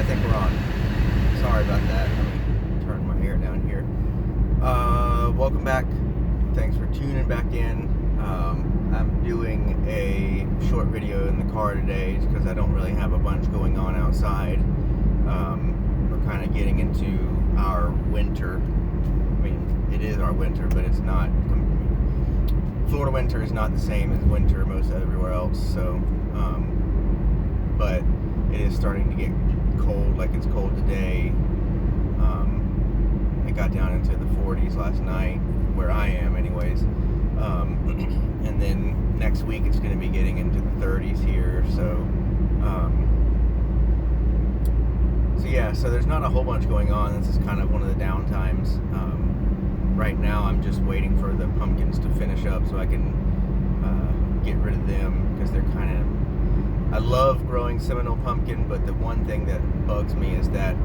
think we're on. Sorry about that. Let me turn my hair down here. Welcome back. Thanks for tuning back in. I'm doing a short video in the car today because I don't really have a bunch going on outside. We're kind of getting into our winter. I mean, it is our winter, but it's not. Florida winter is not the same as winter most everywhere else. So, but it is starting to get cold, like it's cold today. It got down into the 40s last night, where I am anyways. And then next week it's going to be getting into the 30s here. So yeah, so there's not a whole bunch going on. This is kind of one of the down times. Right now I'm just waiting for the pumpkins to finish up so I can get rid of them, because they're kind of, I love growing Seminole pumpkin, but the one thing that bugs me is that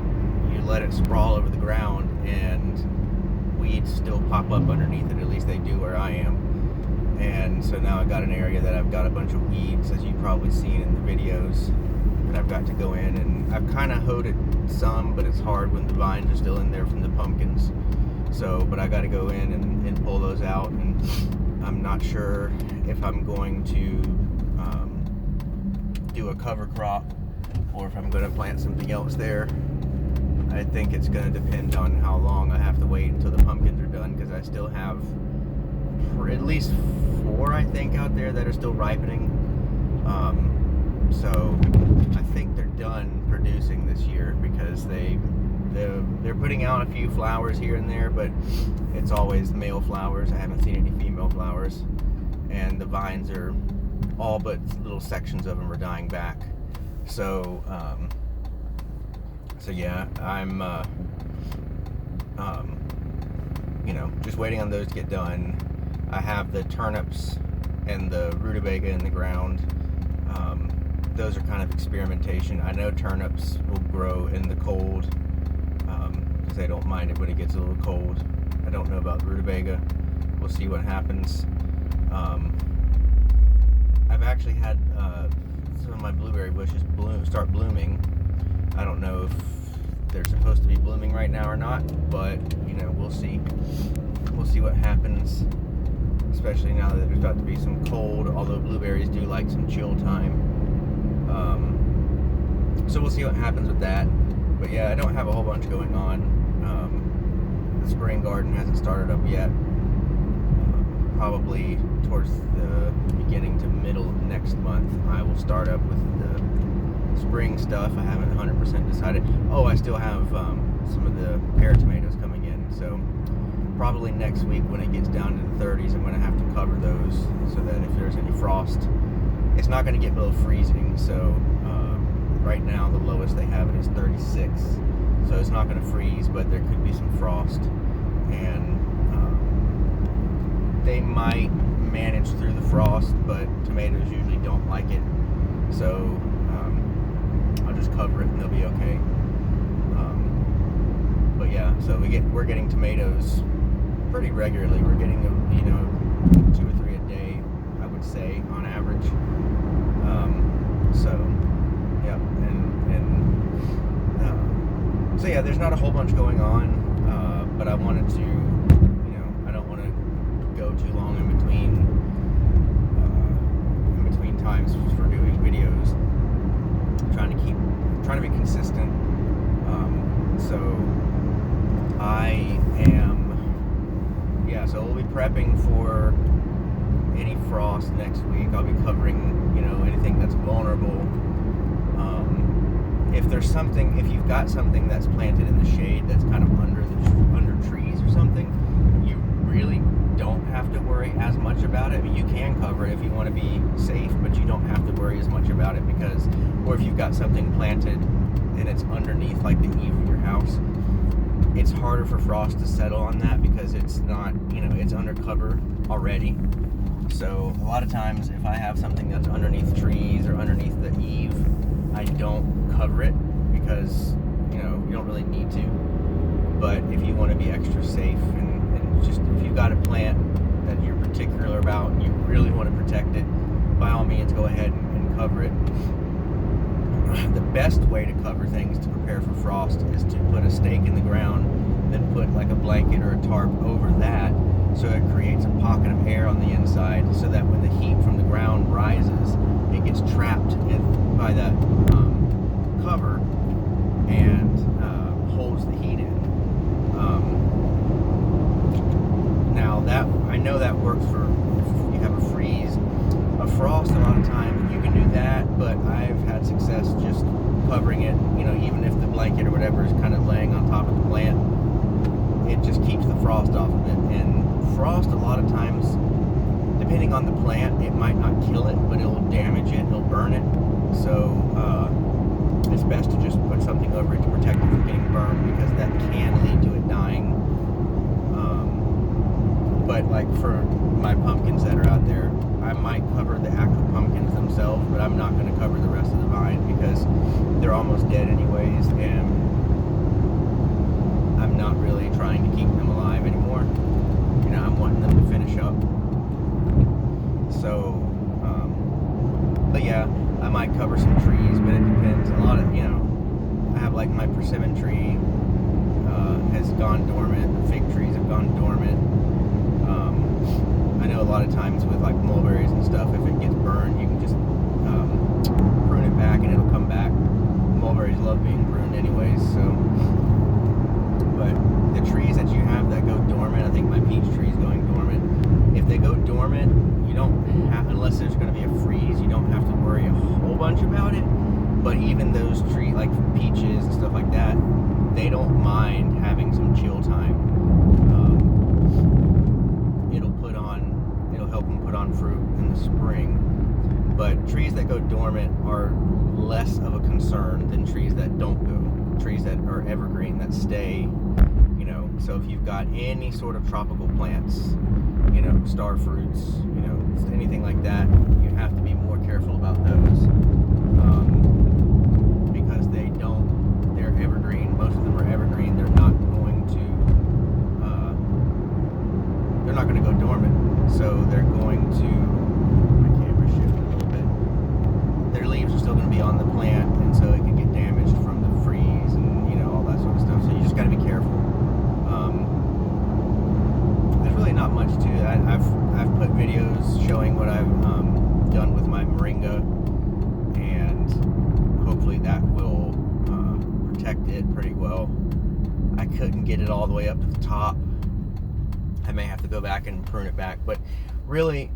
you let it sprawl over the ground and weeds still pop up underneath it. At least they do where I am. And so now I've got an area that I've got a bunch of weeds, as you've probably seen in the videos, that I've got to go in, and I've kind of hoed it some, but it's hard when the vines are still in there from the pumpkins. So, but I got to go in and pull those out, and I'm not sure if I'm going to do a cover crop or if I'm going to plant something else there. I think it's going to depend on how long I have to wait until the pumpkins are done, because I still have at least 4, I think, out there that are still ripening. So I think they're done producing this year, because they're putting out a few flowers here and there, but it's always male flowers. I haven't seen any female flowers, and the vines are all but little sections of them are dying back. So yeah, I'm just waiting on those to get done. I have the turnips and the rutabaga in the ground. Those are kind of experimentation. I know turnips will grow in the cold, because they don't mind it when it gets a little cold. I don't know about rutabaga. We'll see what happens. I've actually had some of my blueberry bushes start blooming. I don't know if they're supposed to be blooming right now or not, but we'll see. We'll see what happens, especially now that there's about to be some cold, although blueberries do like some chill time. So we'll see what happens with that. But yeah, I don't have a whole bunch going on. The spring garden hasn't started up yet. Probably towards the beginning to middle of next month, I will start up with the spring stuff. I haven't 100% decided. Oh, I still have some of the pear tomatoes coming in. So probably next week, when it gets down to the 30s, I'm going to have to cover those so that if there's any frost, it's not going to get below freezing. So right now the lowest they have it is 36, so it's not going to freeze, but there could be some frost, and they might manage through the frost, but tomatoes usually don't like it. So I'll just cover it and they'll be okay. But yeah, so we're getting tomatoes pretty regularly. We're getting 2 or 3 a day, I would say, on average. So yeah, there's not a whole bunch going on, but I wanted to, I don't want to go too long in between times for doing videos. Trying to be consistent. So so we'll be prepping for any frost next week. I'll be covering, anything that's vulnerable. If you've got something that's planted in the shade that's kind of under trees or something, you really don't have to worry as much about it. I mean, you can cover it if you want to be safe, but you don't have to worry as much about it, or if you've got something planted and it's underneath, like the eave of your house, it's harder for frost to settle on that because it's not, it's under cover already. So a lot of times if I have something that's underneath trees or underneath the eave, I don't cover it because, you don't really need to. But if you want to be extra safe and just, if you've got a plant that you're particular about and you really want to protect it, by all means go ahead and cover it. The best way to cover things to prepare for frost is to put a stake in the ground, then put like a blanket or a tarp over that, so it creates a pocket of air on the inside, so that when the heat from the ground rises, it gets trapped by that cover and holds the heat in. Now that I know that works for if you have a freeze. A frost, a lot of time you can do that, but I've had success just covering it, even if the blanket or whatever is kind of laying on top of the plant, it just keeps the frost off of it. And frost, a lot of times, depending on the plant, it might not kill it, but it'll damage it, it'll burn it. So it's best to just put something over it to protect it from getting burned, because that can lead to it dying. But like for my pumpkins that are out there, I might cover the actual pumpkins themselves, but I'm not going to cover the rest of the vine because they're almost dead anyways, and I'm not really trying to keep them alive anymore. I'm wanting them to finish up. So, but yeah, I might cover some trees, but it depends. A lot of, I have like my persimmon tree has gone dormant. The fig trees have gone dormant. I know a lot of times with like mulberries and stuff, if it gets burned, you can just prune it back and it'll come back. Mulberries love being pruned anyways, so. But the trees that you have that go dormant, I think my peach tree is going dormant. If they go dormant, you don't have, unless there's going to be a freeze, you don't have to worry a whole bunch about it. But even those trees, like peaches and stuff like that, they don't mind having some chill time. It'll help them put on fruit in the spring. But trees that go dormant are less of a concern than trees that don't go. Trees that are evergreen, that stay, so if you've got any sort of tropical plants, star fruits, anything like that, you have to be more careful about those, because they're evergreen. Most of them are evergreen. They're not going to go dormant. So they're going to, my camera shifted a little bit, their leaves are still going to be on the plant, and so it can get damaged from the freeze and all that sort of stuff. So you just got to be careful. There's really not much to it. I've put videos showing what I've done with my moringa, and hopefully that will protect it pretty well. I couldn't get it all the way up to the top. I may have to go back and prune it back, but really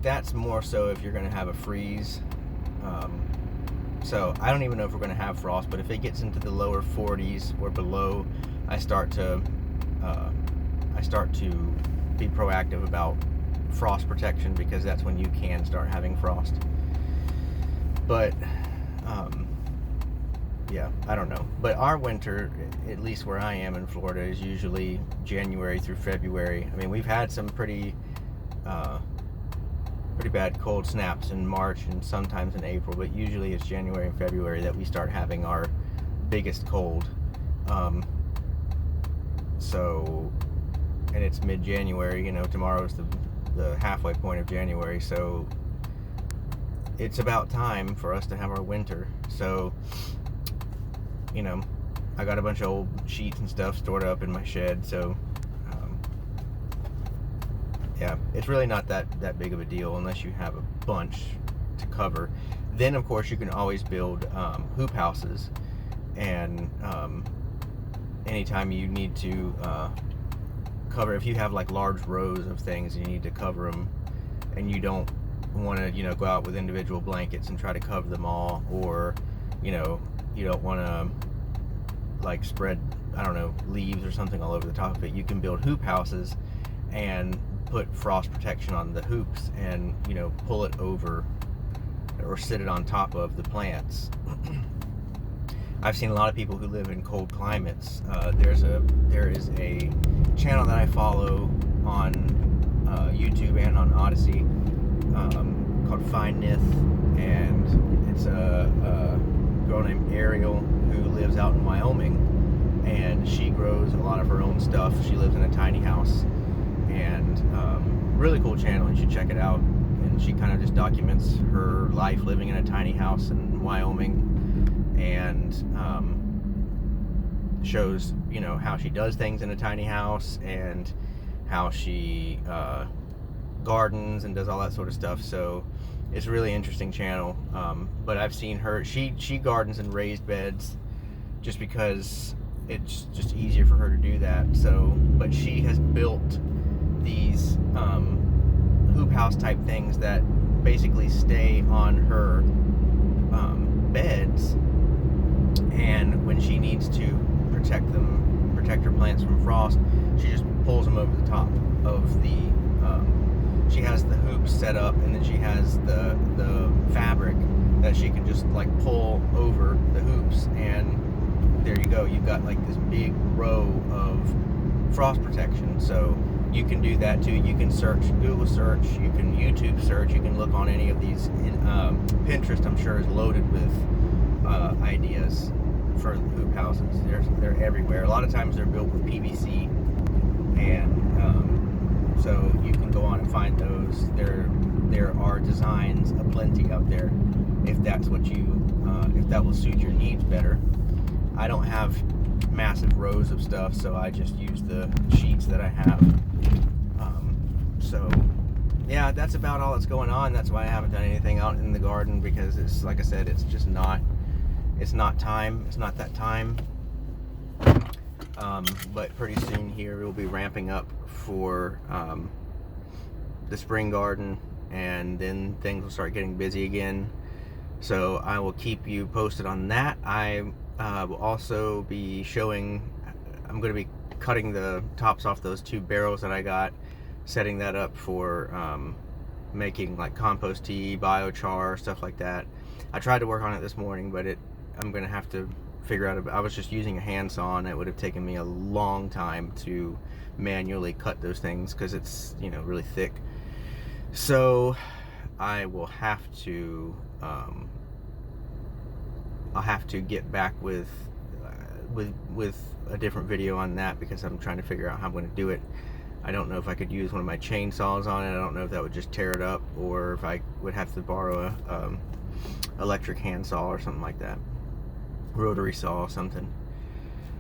that's more so if you're going to have a freeze. So I don't even know if we're going to have frost, but if it gets into the lower 40s or below, I start to be proactive about frost protection, because that's when you can start having frost. But yeah, I don't know. But our winter, at least where I am in Florida, is usually January through February. I mean, we've had some pretty bad cold snaps in March and sometimes in April, but usually it's January and February that we start having our biggest cold. So, and it's mid-January, tomorrow's the halfway point of January, so it's about time for us to have our winter. So, I got a bunch of old sheets and stuff stored up in my shed, so yeah, it's really not that big of a deal unless you have a bunch to cover. Then of course you can always build hoop houses, and anytime you need to cover, if you have like large rows of things and you need to cover them, and you don't want to go out with individual blankets and try to cover them all, or you don't want to like spread, I don't know, leaves or something all over the top of it, you can build hoop houses and put frost protection on the hoops, and pull it over or sit it on top of the plants. I've seen a lot of people who live in cold climates. There is a channel that I follow on YouTube and on Odyssey called Find Nith, and it's a girl named Ariel who lives out in Wyoming, and she grows a lot of her own stuff. She lives in a tiny house, and really cool channel. You should check it out. And she kind of just documents her life living in a tiny house in Wyoming, and shows, you know, how she does things in a tiny house and how she gardens and does all that sort of stuff. So it's a really interesting channel. But I've seen her, she gardens in raised beds just because it's just easier for her to do that. So, but she has built these hoop house type things that basically stay on her beds, and when she needs to protect her plants from frost, she just pulls them over the top of the she has the hoops set up, and then she has the fabric that she can just like pull over the hoops, and there you go, you've got like this big row of frost protection. So you can do that too. You can search, Google search, you can YouTube search, you can look on any of these. Pinterest, I'm sure, is loaded with ideas for hoop houses. They're everywhere. A lot of times they're built with PVC, and so you can go on and find those. There are designs aplenty out there if that's what you if that will suit your needs better. I don't have massive rows of stuff, so I just use the sheets that I have. So yeah, that's about all that's going on. That's why I haven't done anything out in the garden, because it's, like I said, it's just not, it's not time. It's not that time. But pretty soon here we'll be ramping up for the spring garden, and then things will start getting busy again. So I will keep you posted on that. I will also be showing, I'm going to be cutting the tops off those 2 barrels that I got, setting that up for making like compost tea, biochar, stuff like that. I tried to work on it this morning, but I'm going to have to figure out, I was just using a handsaw, and it would have taken me a long time to manually cut those things because it's, you know, really thick. So I will have to I'll have to get back with a different video on that, because I'm trying to figure out how I'm going to do it. I don't know if I could use one of my chainsaws on it. I don't know if that would just tear it up, or if I would have to borrow a electric handsaw or something like that, rotary saw or something.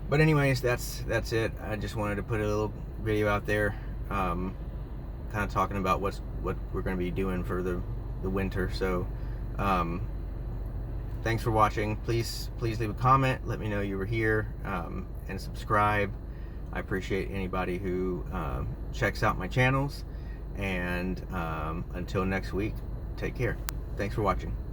But anyways, that's it. I just wanted to put a little video out there, kind of talking about what we're going to be doing for the winter. So thanks for watching. Please leave a comment, let me know you were here, and subscribe. I appreciate anybody who checks out my channels, and until next week, take care. Thanks for watching.